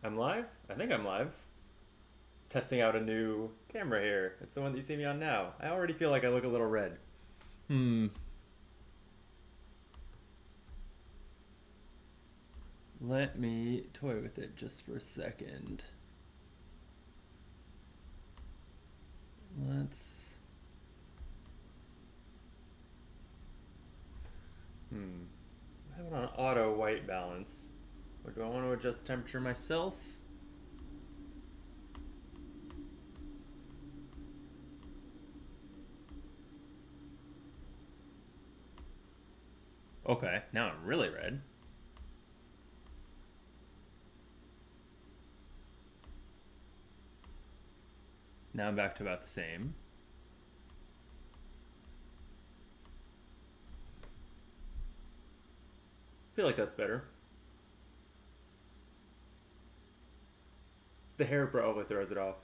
I'm live? I think I'm live. Testing out a new camera here. It's the one that you see me on now. I already feel like I look a little red. Hmm. Let me toy with it just for a second. Let's. I have it on auto white balance. Or do I want to adjust the temperature myself? Okay, now I'm really red. Now I'm back to about the same. I feel like that's better. The hair probably throws it off.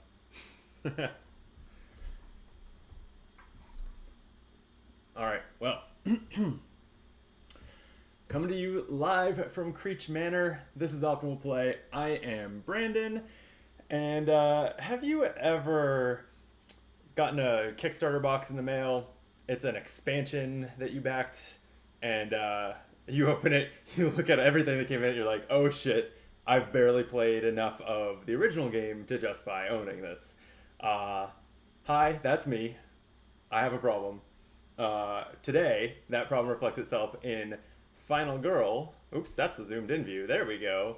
All right, well, coming to you live from Creech Manor. This is Optimal Play. I am Brandon. And have you ever gotten a Kickstarter box in the mail? It's an expansion that you backed, and you open it, you look at everything that came in it, you're like, oh shit, I've barely played enough of the original game to justify owning this. Uh, Hi, that's me. I have a problem. Today, that problem reflects itself in Final Girl. Oops, that's the zoomed in view. There we go.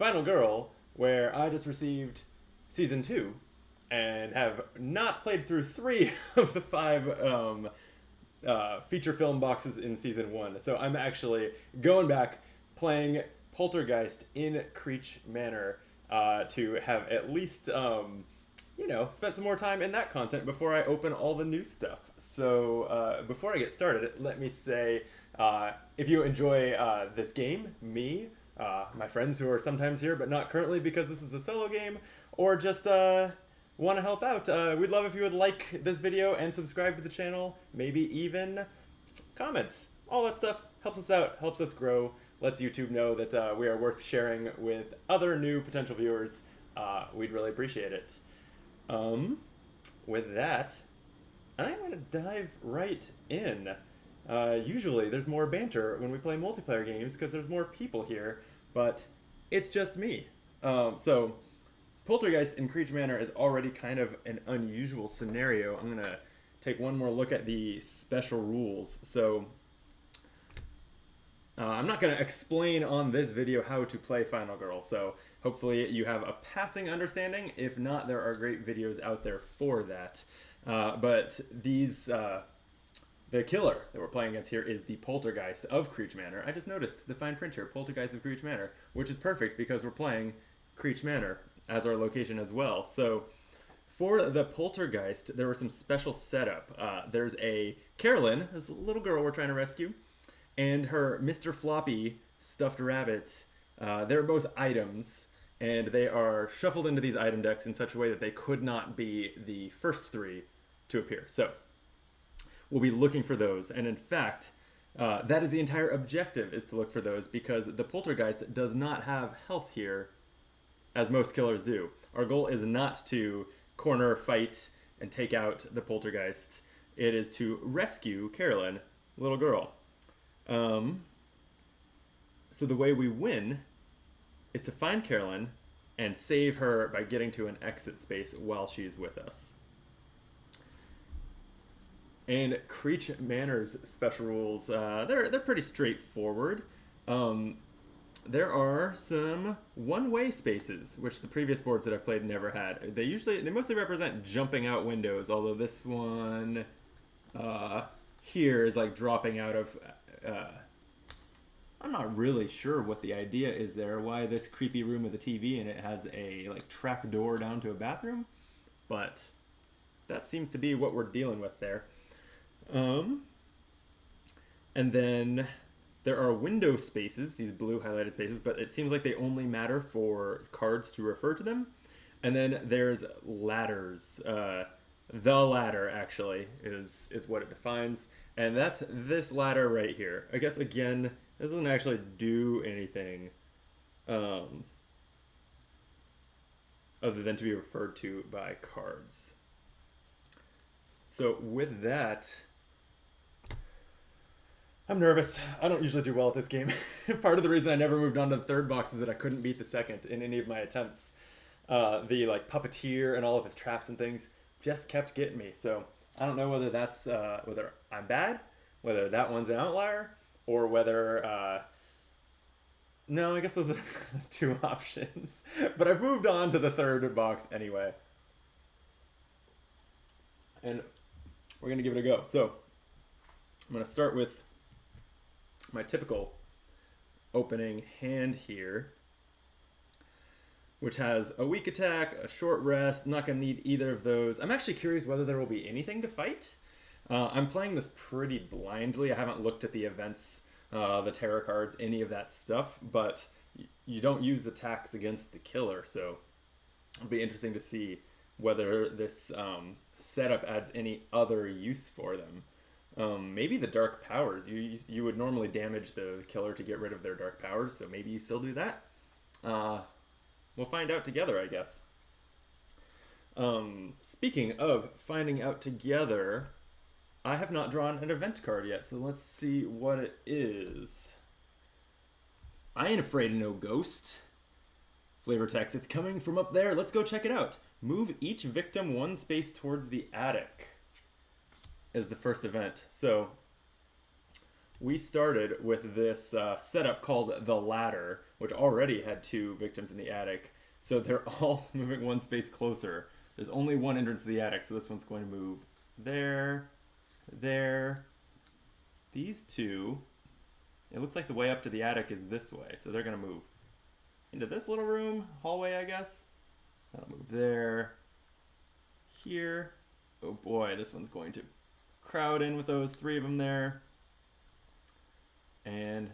Final Girl, where I just received season 2 and have not played through 3 of the 5 feature film boxes in season 1. So I'm actually going back playing Poltergeist in Creech Manor to have at least spent some more time in that content before I open all the new stuff. So before I get started, let me say if you enjoy this game, me, my friends who are sometimes here but not currently because this is a solo game, or just want to help out, we'd love if you would like this video and subscribe to the channel, maybe even comment. All that stuff helps us out, helps us grow, lets YouTube know that we are worth sharing with other new potential viewers. We'd really appreciate it. With that, I'm going to dive right in. Usually there's more banter when we play multiplayer games because there's more people here, but it's just me. So Poltergeist in Creech Manor is already kind of an unusual scenario. I'm going to take one more look at the special rules. So I'm not going to explain on this video how to play Final Girl, so hopefully you have a passing understanding. If not, there are great videos out there for that. But the killer that we're playing against here is the Poltergeist of Creech Manor. I just noticed the fine print here, Poltergeist of Creech Manor, which is perfect because we're playing Creech Manor as our location as well. So for the Poltergeist, there was some special setup. There's a Carolyn, this little girl we're trying to rescue, and her Mr. Floppy stuffed rabbit. They're both items, and they are shuffled into these item decks in such a way that they could not be the first 3 to appear. So we'll be looking for those, and in fact, that is the entire objective, is to look for those, because the Poltergeist does not have health here, as most killers do. Our goal is not to corner, fight, and take out the Poltergeist. It is to rescue Carolyn, little girl. So the way we win is to find Carolyn and save her by getting to an exit space while she's with us. And Creech Manor's special rules, they're pretty straightforward. There are some one-way spaces, which the previous boards that I've played never had. They mostly represent jumping out windows, although this one here is like dropping out of. I'm not really sure what the idea is there. Why this creepy room with a TV and it has a like trap door down to a bathroom, but that seems to be what we're dealing with there. And then there are window spaces, these blue highlighted spaces, but it seems like they only matter for cards to refer to them. And then there's ladders. The ladder, actually, is what it defines. And that's this ladder right here. I guess, again, this doesn't actually do anything. other than to be referred to by cards. So with that, I'm nervous. I don't usually do well at this game. Part of the reason I never moved on to the third box is that I couldn't beat the second in any of my attempts. The like puppeteer and all of his traps and things just kept getting me. So I don't know whether that's whether I'm bad, whether that one's an outlier, or whether no, I guess those are two options. But I've moved on to the third box anyway, and we're gonna give it a go. So I'm gonna start with my typical opening hand here, which has a weak attack, a short rest. Not going to need either of those. I'm actually curious whether there will be anything to fight. I'm playing this pretty blindly. I haven't looked at the events, the tarot cards, any of that stuff, but you don't use attacks against the killer, so it'll be interesting to see whether this setup adds any other use for them. Maybe the dark powers. You would normally damage the killer to get rid of their dark powers, so maybe you still do that. We'll find out together, I guess. Speaking of finding out together, I have not drawn an event card yet, so let's see what it is. I ain't afraid of no ghost. Flavor text, it's coming from up there. Let's go check it out. Move each victim one space towards the attic is the first event. So we started with this setup called the ladder, which already had 2 victims in the attic. So they're all moving one space closer. There's only one entrance to the attic, so this one's going to move there, there. These 2, it looks like the way up to the attic is this way, so they're going to move into this little room, hallway, I guess. That'll move there, here. Oh boy, this one's going to crowd in with those 3 of them there. And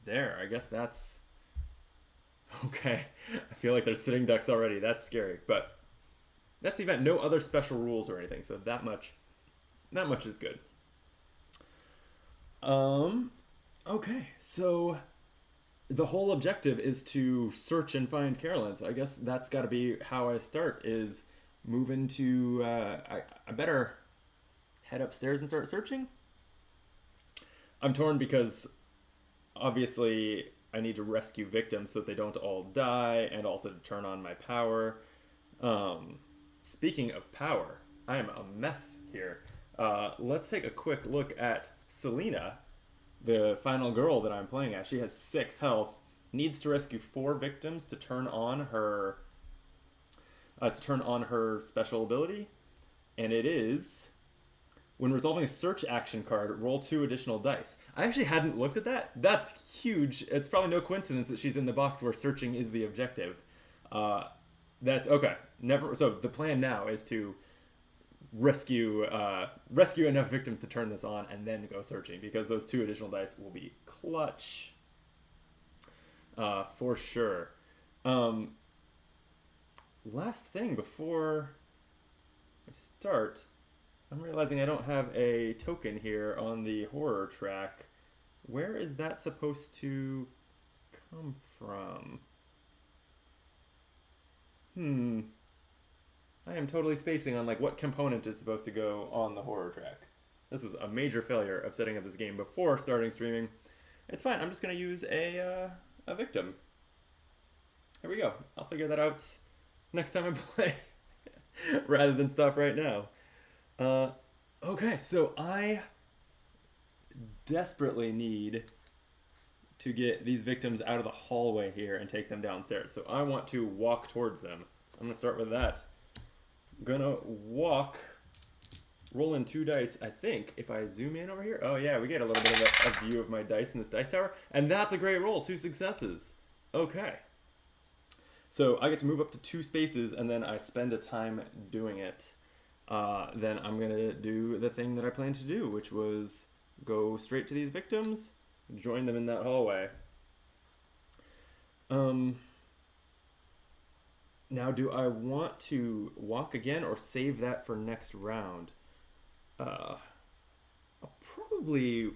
there, I guess that's okay. I feel like there's sitting ducks already. That's scary, but that's the event. No other special rules or anything, so that much is good. Okay, so the whole objective is to search and find Carolyn. So I guess that's got to be how I start. Is move into. I better head upstairs and start searching. I'm torn because obviously I need to rescue victims so that they don't all die, and also to turn on my power. Speaking of power, I am a mess here. Let's take a quick look at Selena, the final girl that I'm playing as. She has 6 health, needs to rescue 4 victims to turn on her special ability, and it is, when resolving a search action card, roll 2 additional dice. I actually hadn't looked at that. That's huge. It's probably no coincidence that she's in the box where searching is the objective. That's okay. So the plan now is to rescue enough victims to turn this on and then go searching, because those 2 additional dice will be clutch. For sure. Last thing before I start, I'm realizing I don't have a token here on the horror track. Where is that supposed to come from? I am totally spacing on like what component is supposed to go on the horror track. This was a major failure of setting up this game before starting streaming. It's fine. I'm just going to use a victim. Here we go. I'll figure that out next time I play rather than stop right now. Okay, so I desperately need to get these victims out of the hallway here and take them downstairs. So I want to walk towards them. I'm going to start with that. I'm going to walk, roll in 2 dice, I think, if I zoom in over here. Oh yeah, we get a little bit of a view of my dice in this dice tower. And that's a great roll, 2 successes. Okay. So I get to move up to 2 spaces, and then I spend a time doing it. Then I'm going to do the thing that I planned to do, which was go straight to these victims, join them in that hallway. Now, do I want to walk again or save that for next round? I'll probably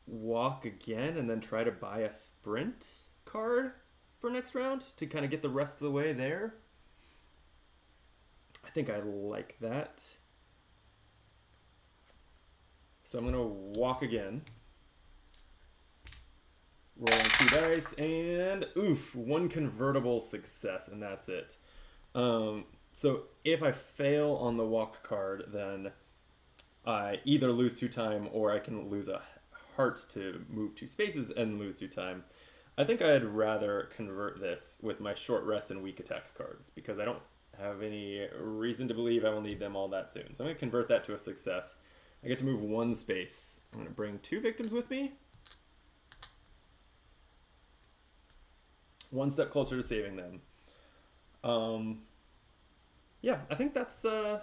walk again and then try to buy a sprint card for next round to kind of get the rest of the way there. think I like that. So I'm going to walk again. Rolling 2 dice, and oof, 1 convertible success, and that's it. So if I fail on the walk card, then I either lose 2 time, or I can lose a heart to move 2 spaces and lose 2 time. I think I'd rather convert this with my short rest and weak attack cards, because I don't have any reason to believe I will need them all that soon. So I'm going to convert that to a success. I get to move 1 space. I'm going to bring 2 victims with me. 1 step closer to saving them. Yeah, I think that's... Oh,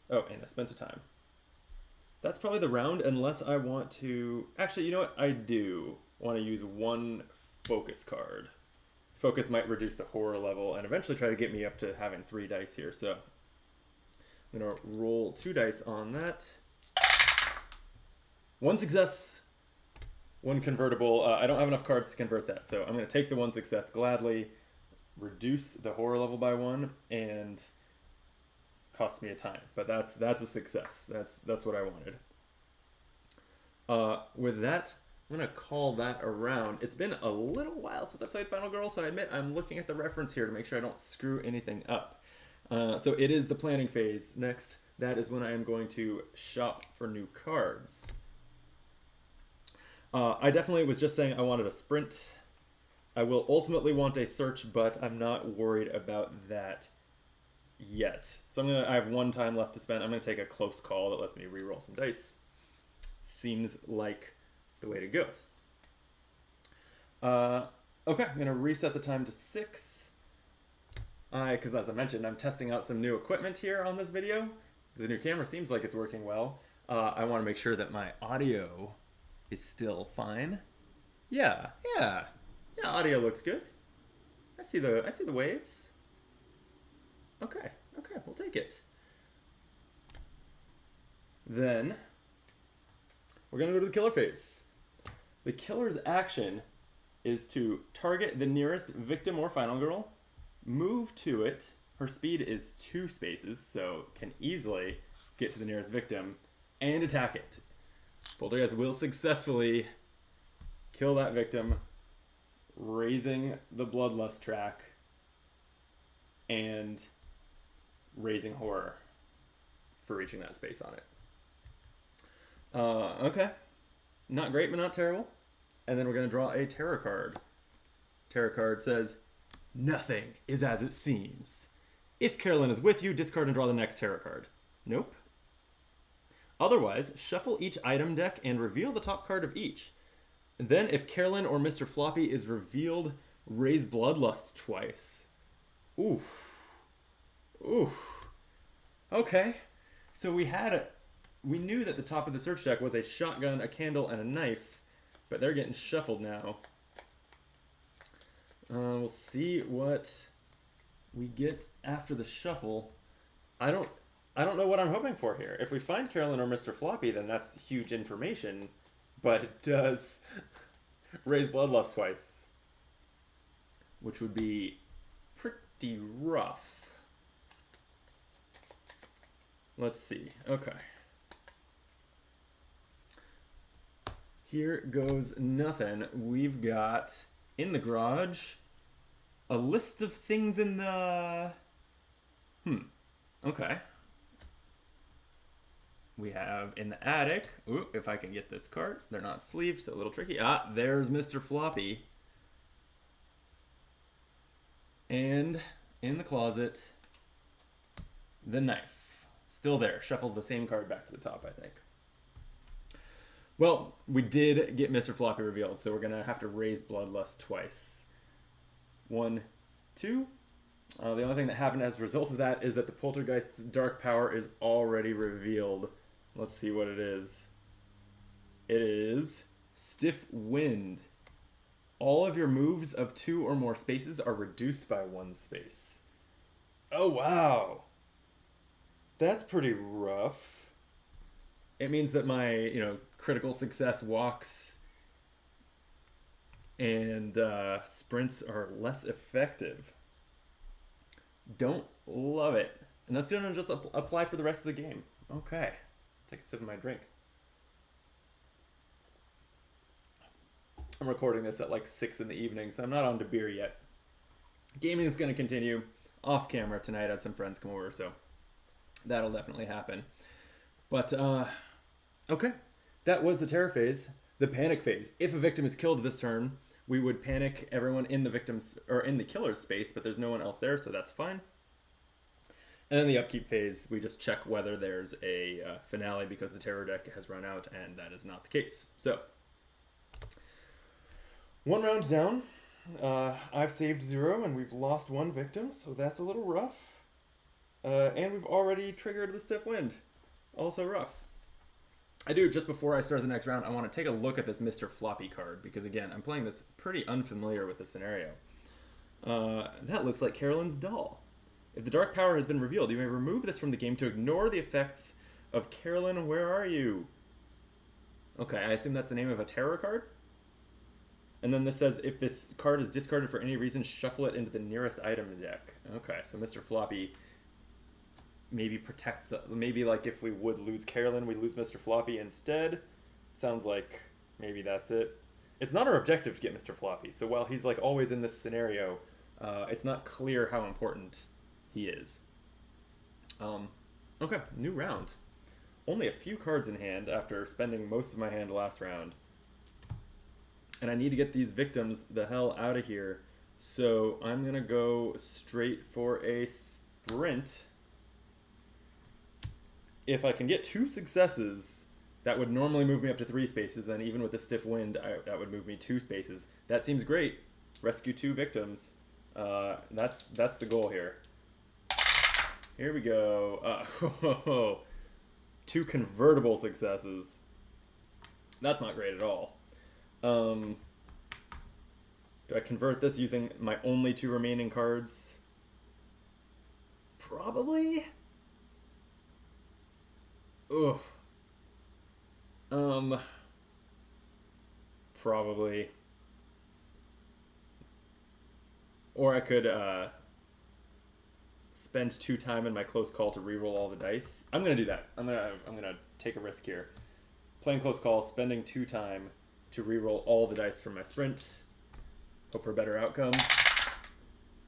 and I spent a time. That's probably the round, unless I want to... Actually, you know what? I do want to use 1 focus card. Focus might reduce the horror level and eventually try to get me up to having 3 dice here. So I'm going to roll 2 dice on that. 1 success, 1 convertible. I don't have enough cards to convert that, so I'm going to take the 1 success gladly, reduce the horror level by 1, and cost me a time. But that's a success. That's what I wanted. With that, I'm going to call that a round. It's been a little while since I played Final Girl, so I admit I'm looking at the reference here to make sure I don't screw anything up. So it is the planning phase. Next, that is when I am going to shop for new cards. I definitely was just saying I wanted a sprint. I will ultimately want a search, but I'm not worried about that yet. So I have 1 time left to spend. I'm going to take a close call that lets me reroll some dice. Seems like the way to go. Okay, I'm going to reset the time to 6. Because as I mentioned, I'm testing out some new equipment here on this video. The new camera seems like it's working well. I want to make sure that my audio is still fine. Yeah, audio looks good. I see the waves. Okay, we'll take it. Then we're gonna go to the killer phase. The killer's action is to target the nearest victim or final girl, move to it. Her speed is 2 spaces, so can easily get to the nearest victim and attack it. Poltergeist will successfully kill that victim, raising the bloodlust track and raising horror for reaching that space on it. Okay. Not great, but not terrible. And then we're going to draw a tarot card. Tarot card says, "Nothing is as it seems. If Carolyn is with you, discard and draw the next tarot card." Nope. Otherwise, shuffle each item deck and reveal the top card of each. Then, if Carolyn or Mr. Floppy is revealed, raise Bloodlust twice. Oof. Okay. So we knew that the top of the search deck was a shotgun, a candle, and a knife, but they're getting shuffled now. We'll see what we get after the shuffle. I don't know what I'm hoping for here. If we find Carolyn or Mr. Floppy, then that's huge information, but it does raise Bloodlust twice, which would be pretty rough. Let's see. Okay. Here goes nothing. We've got, in the garage, a list of things in the... Okay. We have in the attic... Ooh, if I can get this card. They're not sleeved, so a little tricky. There's Mr. Floppy. And in the closet, the knife. Still there. Shuffled the same card back to the top, I think. Well, we did get Mr. Floppy revealed, so we're going to have to raise Bloodlust twice. 1, 2. The only thing that happened as a result of that is that the Poltergeist's dark power is already revealed. Let's see what it is. It is Stiff Wind. All of your moves of 2 or more spaces are reduced by 1 space. Oh, wow. That's pretty rough. It means that my, critical success walks and sprints are less effective. Don't Love it. And that's gonna just apply for the rest of the game. Okay. Take a sip of my drink. I'm recording this at like 6 in the evening, so I'm not on to beer yet. Gaming is gonna continue off camera tonight as some friends come over, so that'll definitely happen. But okay. That was the terror phase. The panic phase. If a victim is killed this turn, we would panic everyone in the victim's or in the killer's space, but there's no one else there, so that's fine. And then the upkeep phase, we just check whether there's a finale because the terror deck has run out, and that is not the case. So, one round down. I've saved 0, and we've lost 1 victim, so that's a little rough. And we've already triggered the stiff wind. Also rough. I do, just before I start the next round, I want to take a look at this Mr. Floppy card, because again, I'm playing this pretty unfamiliar with the scenario. That looks like Carolyn's doll. If the dark power has been revealed, you may remove this from the game to ignore the effects of Carolyn, where are you? Okay, I assume that's the name of a terror card? And then this says, if this card is discarded for any reason, shuffle it into the nearest item deck. Okay, so Mr. Floppy maybe protects, maybe like if we would lose Carolyn, we lose Mr. Floppy instead. Sounds like maybe that's it. It's not our objective to get Mr. Floppy, so while he's like always in this scenario, it's not clear how important he is. Okay, new round. Only a few cards in hand after spending most of my hand last round. And I need to get these victims the hell out of here. So I'm going to go straight for a sprint. If I can get 2 successes, that would normally move me up to 3 spaces. Then even with the stiff wind, that would move me 2 spaces. That seems great. Rescue 2 victims. That's the goal here. Here we go. 2 convertible successes. That's not great at all. Do I convert this using my only 2 remaining cards? Probably. Ugh. Probably. Or I could spend 2 time in my close call to reroll all the dice. I'm gonna do that. I'm gonna take a risk here. Playing close call, spending 2 time to reroll all the dice from my sprint. Hope for a better outcome.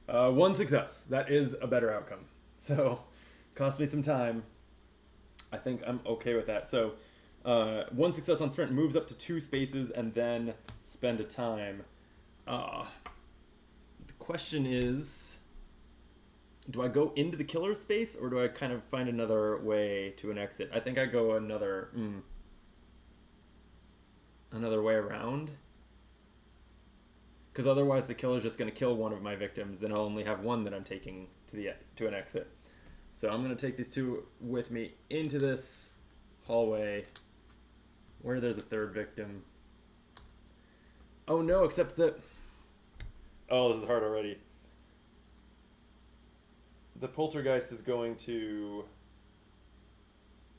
1 success. That is a better outcome. So, cost me some time. I think I'm okay with that. So, 1 success on sprint moves up to 2 spaces and then spend a time. The question is, do I go into the killer space or do I kind of find another way to an exit? I think I go another way around. Because otherwise the killer's just going to kill one of my victims. Then I'll only have 1 that I'm taking to an exit. So I'm going to take these 2 with me into this hallway where there's a 3rd victim. Oh no, except that... Oh, this is hard already. The poltergeist is going to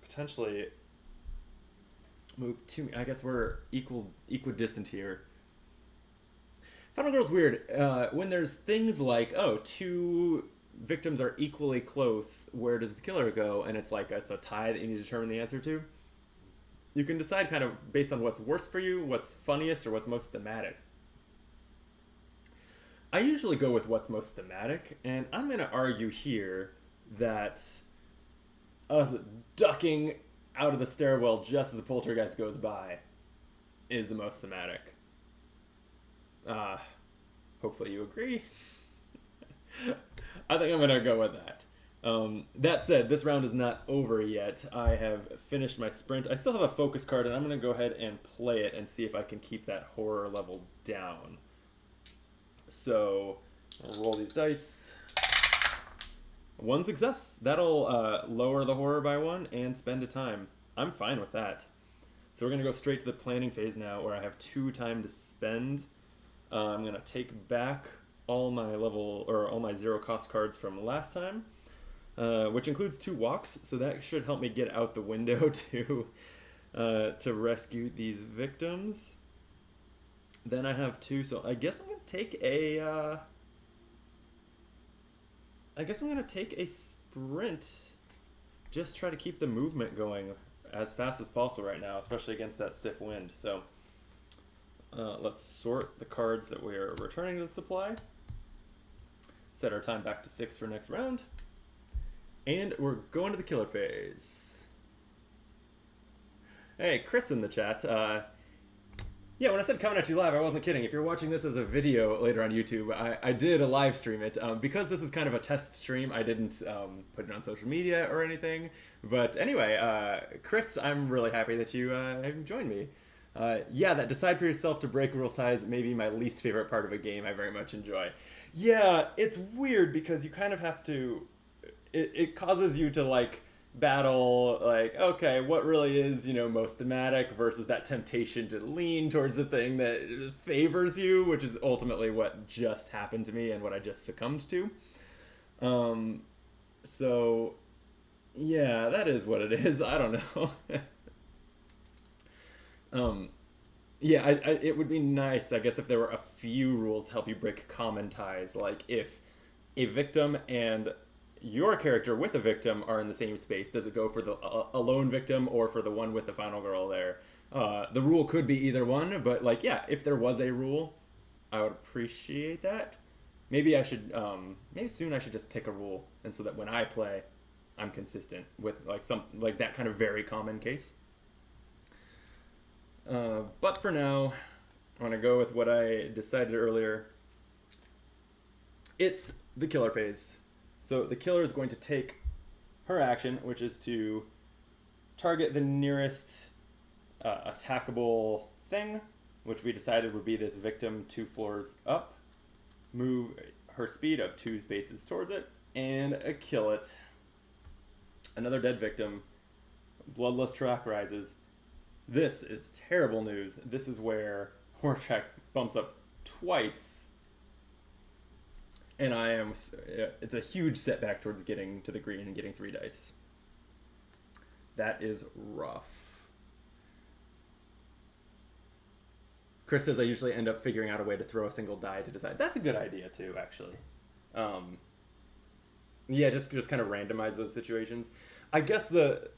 potentially move to me. I guess we're equidistant here. Final Girl's weird. When there's things like, 2 victims are equally close, where does the killer go? And it's like, it's a tie that you need to determine the answer to. You can decide kind of based on what's worst for you, what's funniest, or what's most thematic. I usually go with what's most thematic, and I'm going to argue here that us ducking out of the stairwell just as the poltergeist goes by is the most thematic. Hopefully you agree. I think I'm going to go with that. That said, this round is not over yet. I have finished my sprint. I still have a focus card, and I'm going to go ahead and play it and see if I can keep that horror level down. So, I'll roll these dice. 1 success. That'll lower the horror by 1 and spend a time. I'm fine with that. So we're going to go straight to the planning phase now, where I have 2 time to spend. I'm going to take back all my all my 0 cost cards from last time, which includes 2 walks. So that should help me get out the window to rescue these victims. Then I have 2, so I guess I'm going to take a I guess I'm gonna take a sprint. Just try to keep the movement going as fast as possible right now, especially against that stiff wind. So let's sort the cards that we're returning to the supply. Set our time back to 6 for next round. And we're going to the killer phase. Hey, Chris in the chat. Yeah, when I said coming at you live, I wasn't kidding. If you're watching this as a video later on YouTube, I did a live stream it. Because this is kind of a test stream, I didn't put it on social media or anything. But anyway, Chris, I'm really happy that you joined me. Yeah, that decide for yourself to break rules ties may be my least favorite part of a game I very much enjoy. Yeah, it's weird because you kind of have to... It causes you to, like, battle, like, okay, what really is, you know, most thematic versus that temptation to lean towards the thing that favors you, which is ultimately what just happened to me and what I just succumbed to. So, yeah, that is what it is. I don't know. Yeah, it would be nice, I guess, if there were a few rules to help you break common ties. Like, if a victim and your character with a victim are in the same space, does it go for the a lone victim or for the one with the final girl there? The rule could be either one, but, like, yeah, if there was a rule, I would appreciate that. Maybe I should, maybe soon I should just pick a rule, and so that when I play, I'm consistent with, like, like that kind of very common case. But for now, I want to go with what I decided earlier. It's the killer phase. So the killer is going to take her action, which is to target the nearest attackable thing, which we decided would be this victim 2 floors up, move her speed of 2 spaces towards it, and kill it. Another dead victim. Bloodless track rises. This is terrible news. This is where Hortrack bumps up twice. And it's a huge setback towards getting to the green and getting 3 dice. That is rough. Chris says I usually end up figuring out a way to throw a single die to decide. That's a good idea too, actually. Yeah, just kind of randomize those situations. I guess the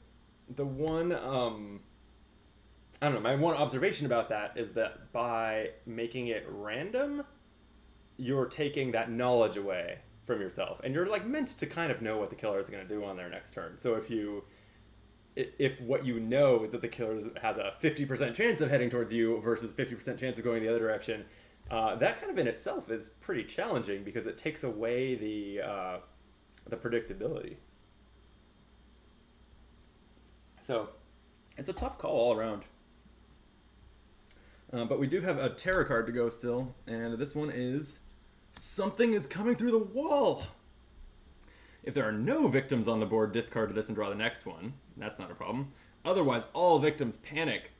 one, I don't know, my one observation about that is that by making it random, you're taking that knowledge away from yourself, and you're, like, meant to kind of know what the killer is going to do on their next turn. So if what you know is that the killer has a 50% chance of heading towards you versus 50% chance of going the other direction, that kind of in itself is pretty challenging because it takes away the predictability. So it's a tough call all around. But we do have a terror card to go still, and this one is Something is Coming Through the Wall. If there are no victims on the board, discard this and draw the next one. That's not a problem. Otherwise, all victims panic.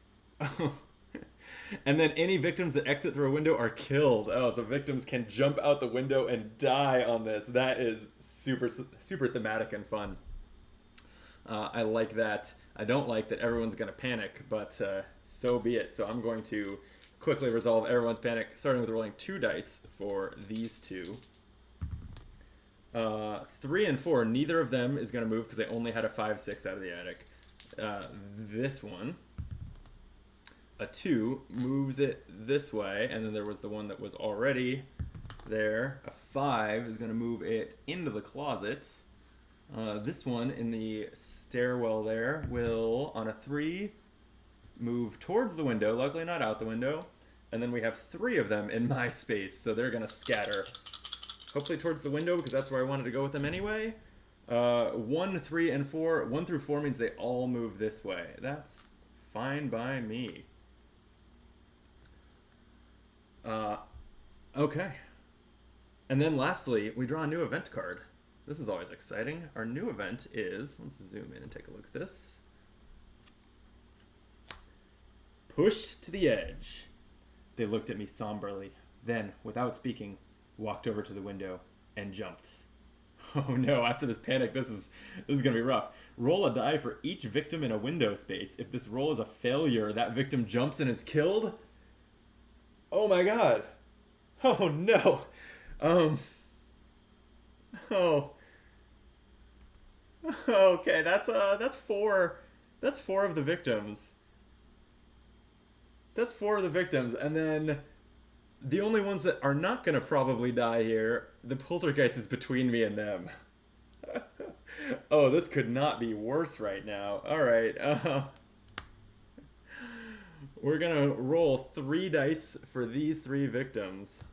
And then any victims that exit through a window are killed. Oh, so victims can jump out the window and die on this. That is super, super thematic and fun. I like that. I don't like that everyone's going to panic, but so be it. So I'm going to quickly resolve everyone's panic, starting with rolling 2 dice for these two. 3 and 4, neither of them is going to move because they only had a 5-6 out of the attic. This one, a 2, moves it this way, and then there was the one that was already there. A 5 is going to move it into the closet. This one in the stairwell there will, on a 3, move towards the window, luckily not out the window. And then we have 3 of them in my space, so they're going to scatter. Hopefully towards the window, because that's where I wanted to go with them anyway. 1, 3, and 4. 1 through 4 means they all move this way. That's fine by me. Okay. And then lastly, we draw a new event card. This is always exciting. Our new event is, let's zoom in and take a look at this. Pushed to the edge. They looked at me somberly, then, without speaking, walked over to the window and jumped. Oh no, after this panic, this is gonna be rough. Roll a die for each victim in a window space. If this roll is a failure, that victim jumps and is killed? Oh my god. Oh no. Oh. Okay, that's four. That's four of the victims. That's four of the victims, and then the only ones that are not gonna probably die here, the poltergeist is between me and them. Oh, this could not be worse right now. All right, we're gonna roll 3 dice for these 3 victims.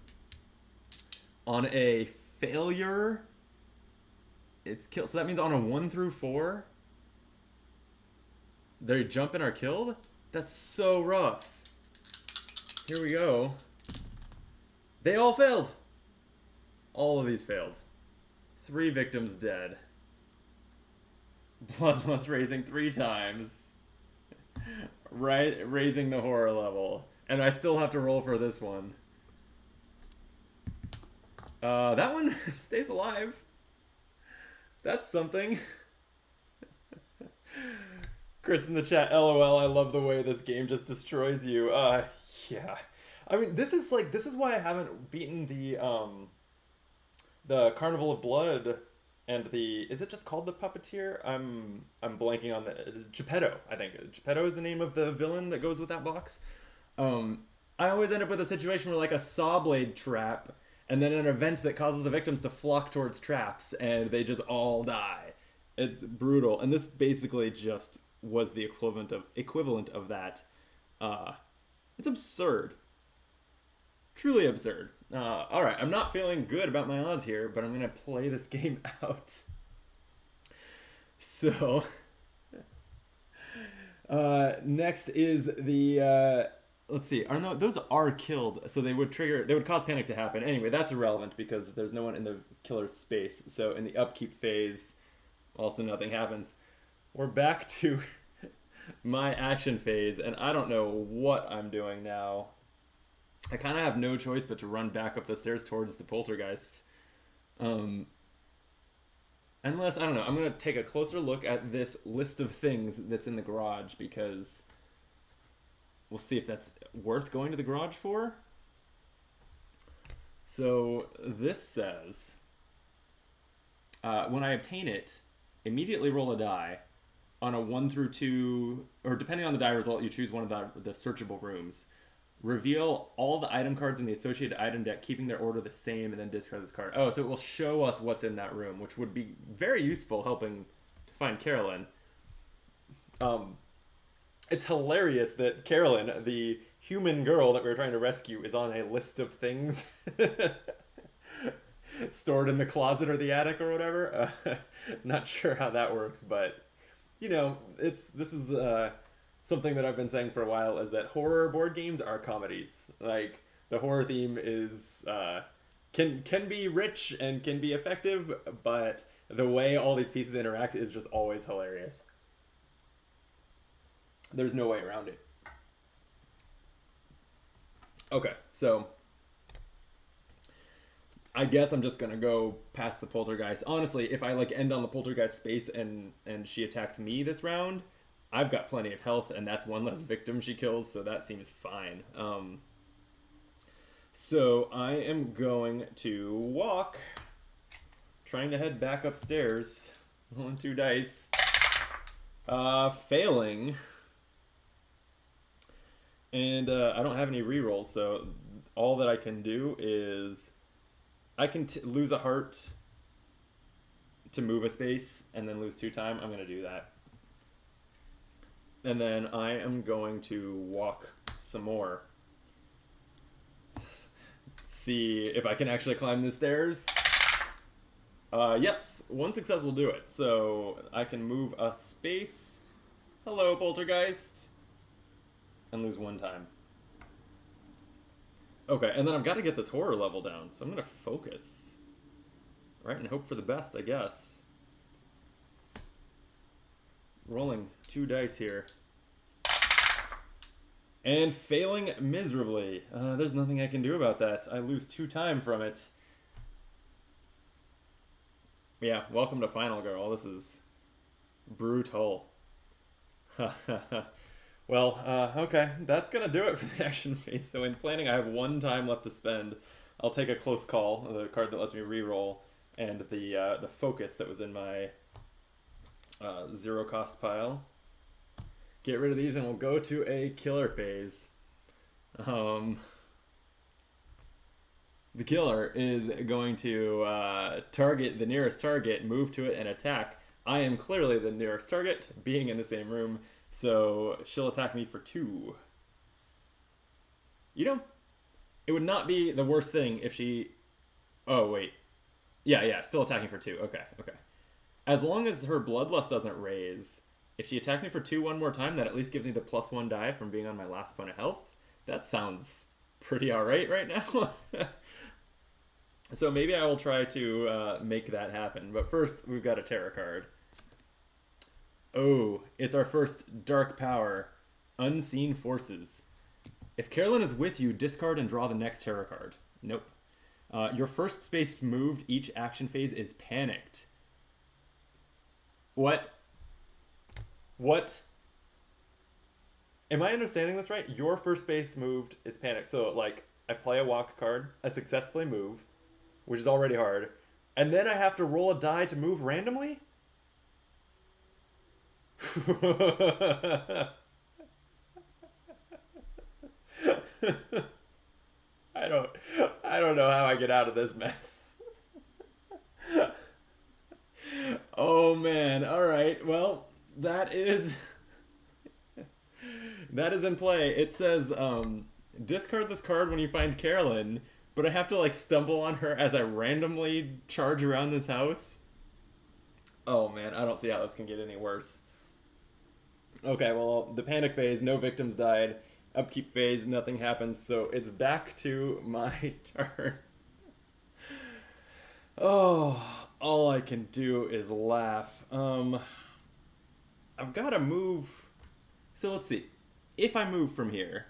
On a failure, it's killed. So that means on a 1 through 4, they jump and are killed? That's so rough. Here we go. They all failed. All of these failed. 3 victims dead. Bloodlust raising 3 times. Right, raising the horror level. And I still have to roll for this one. That one stays alive. That's something. Chris in the chat, LOL, I love the way this game just destroys you. Yeah. I mean, this is why I haven't beaten the Carnival of Blood and is it just called the Puppeteer? I'm blanking on the Geppetto, I think. Geppetto is the name of the villain that goes with that box. I always end up with a situation where like a saw blade trap and then an event that causes the victims to flock towards traps and they just all die. It's brutal. And this basically just was the equivalent of that. It's absurd. Truly absurd. All right, I'm not feeling good about my odds here, but I'm going to play this game out. So, next is the, let's see, those are killed, so they would cause panic to happen. Anyway, that's irrelevant because there's no one in the killer's space. So in the upkeep phase, also nothing happens. We're back to my action phase, and I don't know what I'm doing now. I kind of have no choice but to run back up the stairs towards the poltergeist. Unless, I don't know, I'm going to take a closer look at this list of things that's in the garage because we'll see if that's worth going to the garage for. So this says, when I obtain it, immediately roll a die. On a 1 through 2, or depending on the die result, you choose one of the searchable rooms. Reveal all the item cards in the associated item deck, keeping their order the same, and then discard this card. Oh, so it will show us what's in that room, which would be very useful helping to find Carolyn. It's hilarious that Carolyn, the human girl that we were trying to rescue, is on a list of things stored in the closet or the attic or whatever. Not sure how that works, but you know, this is something that I've been saying for a while, is that horror board games are comedies. Like, the horror theme is can be rich and can be effective, but the way all these pieces interact is just always hilarious. There's no way around it. Okay, so I guess I'm just gonna go past the poltergeist. Honestly, if I like end on the poltergeist space and she attacks me this round, I've got plenty of health, and that's one less victim she kills, so that seems fine. So I am going to walk, trying to head back upstairs. Rolling 2 dice. Failing. And I don't have any rerolls, so all that I can do is I can lose a heart to move a space and then lose 2 time. I'm going to do that. And then I am going to walk some more. See if I can actually climb the stairs. Yes, 1 success will do it. So I can move a space. Hello, poltergeist. And lose 1 time. Okay, and then I've got to get this horror level down, so I'm going to focus. Right, and hope for the best, I guess. Rolling 2 dice here. And failing miserably. There's nothing I can do about that. I lose 2 time from it. Yeah, welcome to Final Girl. This is brutal. Well, okay, that's gonna do it for the action phase. So in planning, I have 1 time left to spend. I'll take a close call, the card that lets me reroll, and the focus that was in my Zero cost pile. Get rid of these and we'll go to a killer phase. The killer is going to target the nearest target, move to it, and attack. I am clearly the nearest target, being in the same room, so she'll attack me for 2. You know, it would not be the worst thing if she... Oh, wait. Yeah, still attacking for 2. Okay. As long as her bloodlust doesn't raise, if she attacks me for 2 one more time, that at least gives me the +1 die from being on my last point of health. That sounds pretty alright right now. So maybe I will try to make that happen. But first, we've got a Terra card. Oh, it's our first Dark Power. Unseen Forces. If Carolyn is with you, discard and draw the next Terra card. Nope. Your first space moved each action phase is panicked. What? Am I understanding this right? Your first space moved is panicked. So, like, I play a walk card, I successfully move, which is already hard, and then I have to roll a die to move randomly? I don't know how I get out of this mess. Oh man, alright, well, that is in play. It says, discard this card when you find Carolyn, but I have to like stumble on her as I randomly charge around this house. Oh man, I don't see how this can get any worse. Okay, well, the panic phase, no victims died. Upkeep phase, nothing happens, so it's back to my turn. Oh, all I can do is laugh. I've got to move. So let's see. If I move from here,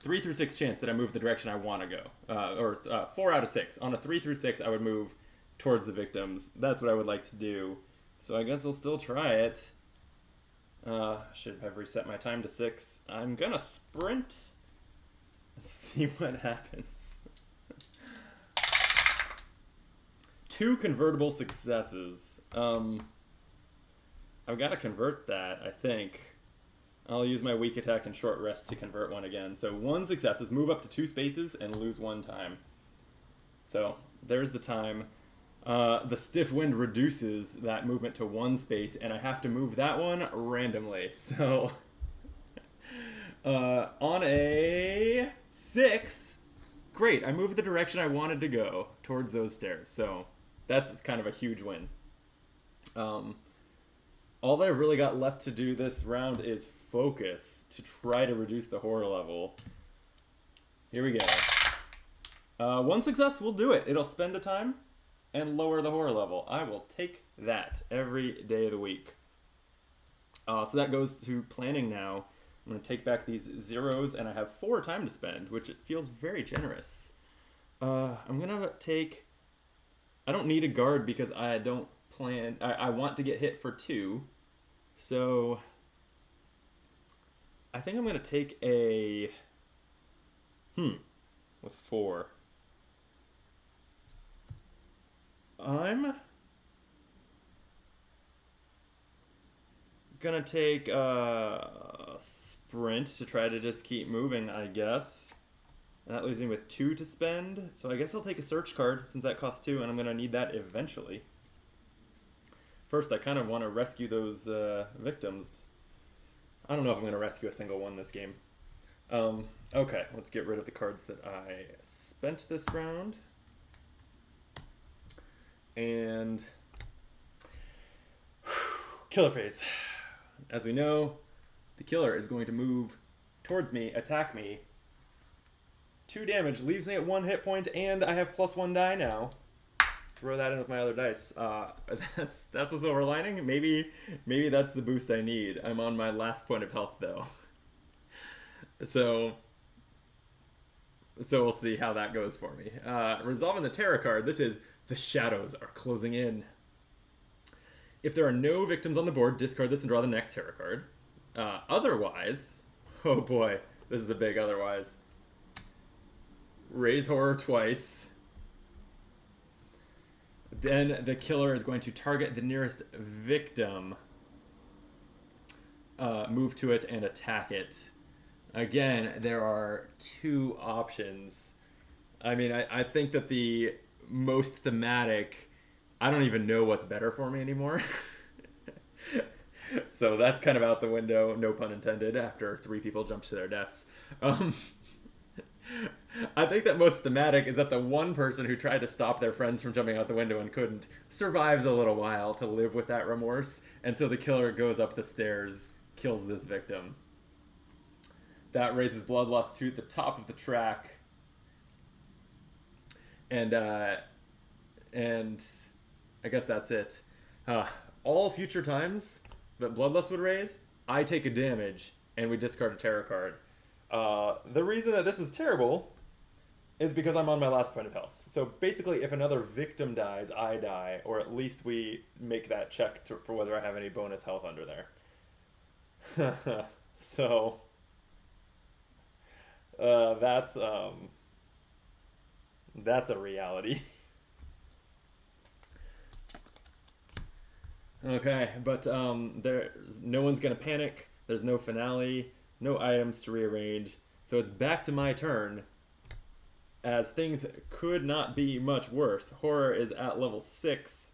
3 through 6 chance that I move the direction I want to go. 4 out of 6. On a 3 through 6, I would move towards the victims. That's what I would like to do. So I guess I'll still try it. Should have reset my time to 6. I'm gonna sprint. Let's see what happens. 2 convertible successes. I've got to convert that, I think. I'll use my weak attack and short rest to convert one again. So 1 success is move up to 2 spaces and lose 1 time. So there's the time. The stiff wind reduces that movement to 1 space, and I have to move that one randomly. So on a 6, great, I moved the direction I wanted to go towards those stairs. So that's kind of a huge win. All that I've really got left to do this round is focus to try to reduce the horror level. Here we go. 1 success will do it. It'll spend the time and lower the horror level. I will take that every day of the week. So that goes to planning now. I'm going to take back these zeros, and I have 4 time to spend, which it feels very generous. I'm going to take... I don't need a guard because I don't plan... I want to get hit for 2. So I think I'm going to take a... with 4. I'm gonna take a sprint to try to just keep moving, I guess. And that leaves me with 2 to spend. So I guess I'll take a search card since that costs 2, and I'm gonna need that eventually. First, I kind of want to rescue those victims. I don't know if I'm gonna rescue a single one this game. Okay, let's get rid of the cards that I spent this round. And killer phase. As we know, the killer is going to move towards me, attack me. 2 damage, leaves me at 1 hit point, and I have +1 die now. Throw that in with my other dice. That's a silver lining. Maybe that's the boost I need. I'm on my last point of health though. So we'll see how that goes for me. Resolving the Terra card. This is the shadows are closing in. If there are no victims on the board, discard this and draw the next Terra card. Otherwise, oh boy, this is a big otherwise. Raise horror twice. Then the killer is going to target the nearest victim, move to it, and attack it. Again, there are two options. I mean, I think that the most thematic, I don't even know what's better for me anymore. So that's kind of out the window, no pun intended, after 3 people jumped to their deaths. Um, I think that most thematic is that the one person who tried to stop their friends from jumping out the window and couldn't survives a little while to live with that remorse, and so the killer goes up the stairs, kills this victim. That raises Bloodlust to the top of the track, and I guess that's it. All future times that Bloodlust would raise, I take a damage, and we discard a tarot card. The reason that this is terrible is because I'm on my last point of health. So basically, if another victim dies, I die, or at least we make that check for whether I have any bonus health under there. So that's a reality. Okay, but there's no one's gonna panic. There's no finale, no items to rearrange, so it's back to my turn. As things could not be much worse. Horror is at level 6.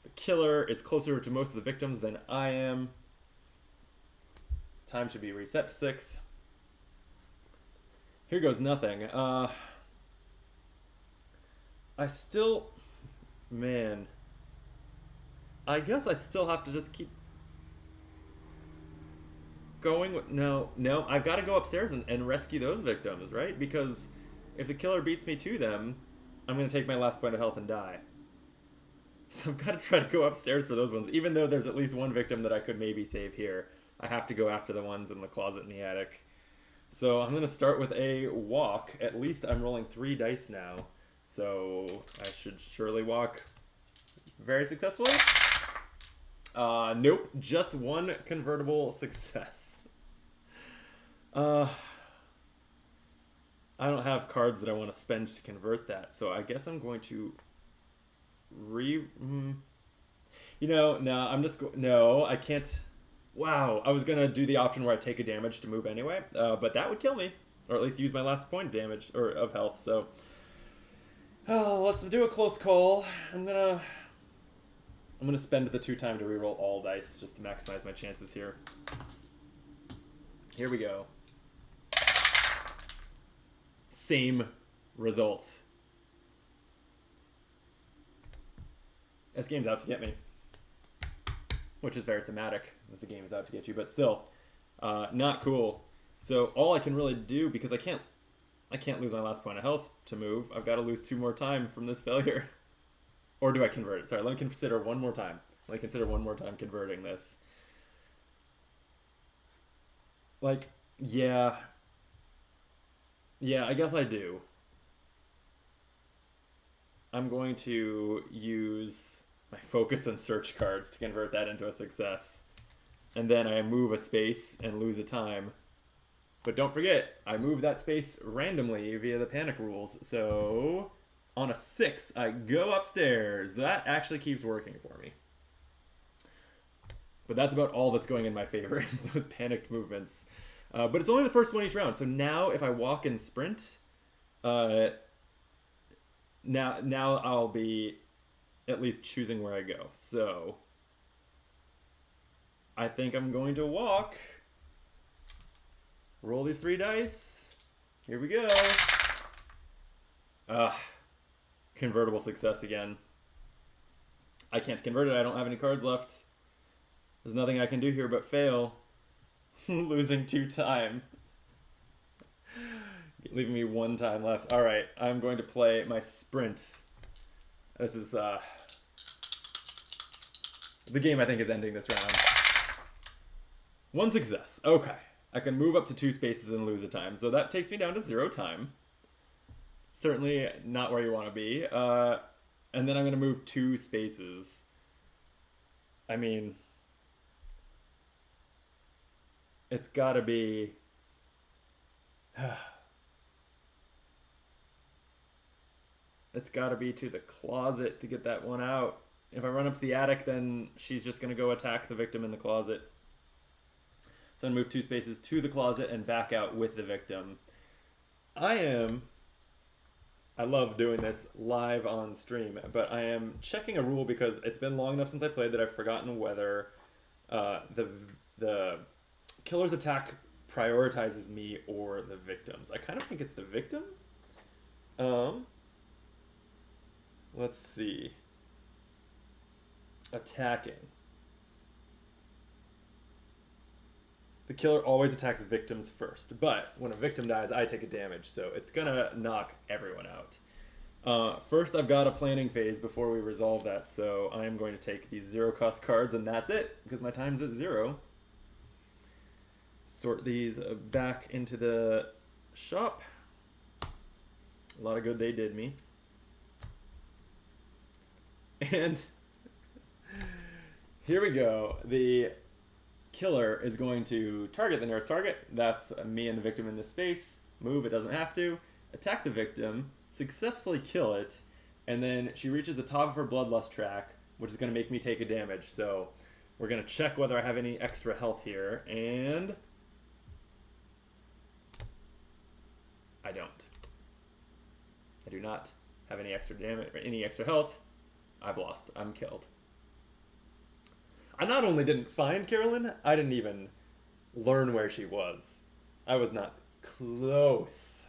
The killer is closer to most of the victims than I am. Time should be reset to 6. Here goes nothing. I still... Man. I guess I still have to just keep going. No, I've got to go upstairs and rescue those victims, right? Because if the killer beats me to them, I'm going to take my last point of health and die. So I've got to try to go upstairs for those ones. Even though there's at least one victim that I could maybe save here, I have to go after the ones in the closet in the attic. So I'm going to start with a walk. At least I'm rolling 3 dice now. So I should surely walk very successfully. Nope, just 1 convertible success. I don't have cards that I want to spend to convert that, so I guess I'm going to no, I'm just no, I can't. Wow, I was gonna do the option where I take a damage to move anyway, but that would kill me, or at least use my last point of damage or of health. So, let's do a close call. I'm gonna spend the 2 time to reroll all dice just to maximize my chances here. Here we go. Same result. This game's out to get me. Which is very thematic that the game is out to get you, but still, not cool. So all I can really do, because I can't lose my last point of health to move, I've got to lose 2 more time from this failure. Or do I convert it? Sorry, let me consider one more time. Let me consider one more time converting this. Like, yeah, I guess I do. I'm going to use my focus and search cards to convert that into a success. And then I move a space and lose a time. But don't forget, I move that space randomly via the panic rules. So on a 6, I go upstairs. That actually keeps working for me. But that's about all that's going in my favor is those panicked movements. But it's only the first one each round. So now if I walk and sprint, now I'll be at least choosing where I go. So I think I'm going to walk. Roll these 3 dice. Here we go. Convertible success again. I can't convert it. I don't have any cards left. There's nothing I can do here but fail. Losing 2 time. Leaving me 1 time left. All right, I'm going to play my sprint. This is the game I think is ending this round. 1 success. Okay. I can move up to 2 spaces and lose a time. So that takes me down to 0 time. Certainly not where you want to be. And then I'm going to move 2 spaces. I mean, it's got to be... It's got to be to the closet to get that one out. If I run up to the attic, then she's just going to go attack the victim in the closet. So I'm going to move 2 spaces to the closet and back out with the victim. I love doing this live on stream, but I am checking a rule because it's been long enough since I played that I've forgotten whether the killer's attack prioritizes me or the victims. I kind of think it's the victim. Let's see. Attacking. The killer always attacks victims first, but when a victim dies, I take a damage, so it's gonna knock everyone out. First, I've got a planning phase before we resolve that, so I am going to take these 0 cost cards, and that's it, because my time's at 0. Sort these back into the shop. A lot of good they did me. And here we go. The killer is going to target the nearest target. That's me and the victim in this space. Move, it doesn't have to. Attack the victim, successfully kill it, and then she reaches the top of her bloodlust track, which is going to make me take a damage. So we're going to check whether I have any extra health here, and I don't. I do not have any extra damage, or any extra health. I've lost. I'm killed. I not only didn't find Carolyn, I didn't even learn where she was. I was not close.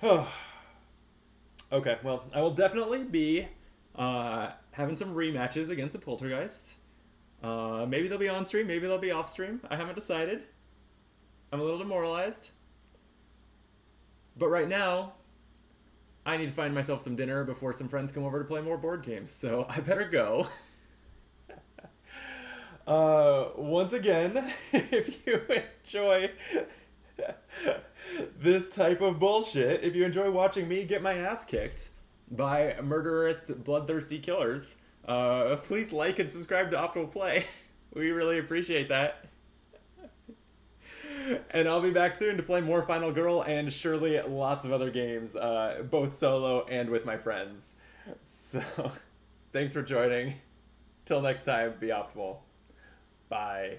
Okay, well, I will definitely be having some rematches against the Poltergeist. Maybe they'll be on stream, maybe they'll be off stream. I haven't decided. I'm a little demoralized. But right now, I need to find myself some dinner before some friends come over to play more board games, so I better go. Once again, if you enjoy this type of bullshit, if you enjoy watching me get my ass kicked by murderous, bloodthirsty killers, please like and subscribe to Optimal Play. We really appreciate that. And I'll be back soon to play more Final Girl and surely lots of other games, both solo and with my friends. So, thanks for joining. Till next time, be optimal. Bye.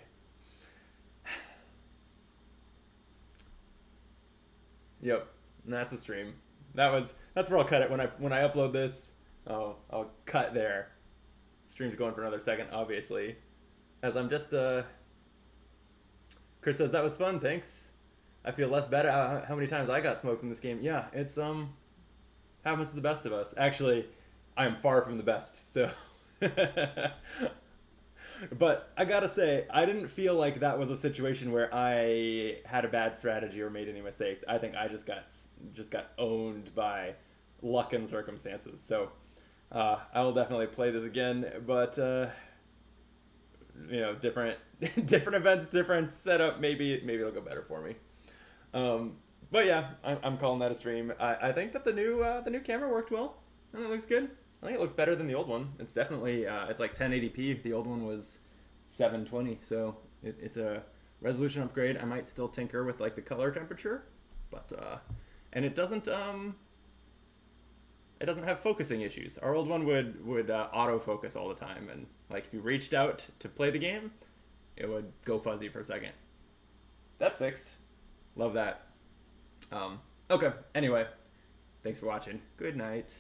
Yep, and that's a stream. That's where I'll cut it when I upload this. I'll cut there. Stream's going for another second, obviously, as I'm just Chris says, that was fun, thanks. I feel less bad at how many times I got smoked in this game. Yeah, it's happens to the best of us. Actually, I am far from the best, so but I gotta say, I didn't feel like that was a situation where I had a bad strategy or made any mistakes. I think I just got owned by luck and circumstances. So I will definitely play this again, but different events, different setup. Maybe it'll go better for me. But yeah, I'm calling that a stream. I think that the new camera worked well. I think it looks good. I think it looks better than the old one. It's definitely it's like 1080p. The old one was 720, so it's a resolution upgrade. I might still tinker with like the color temperature, but and it doesn't have focusing issues. Our old one would autofocus all the time, and like if you reached out to play the game, it would go fuzzy for a second. That's fixed. Love that. Okay. Anyway, thanks for watching. Good night.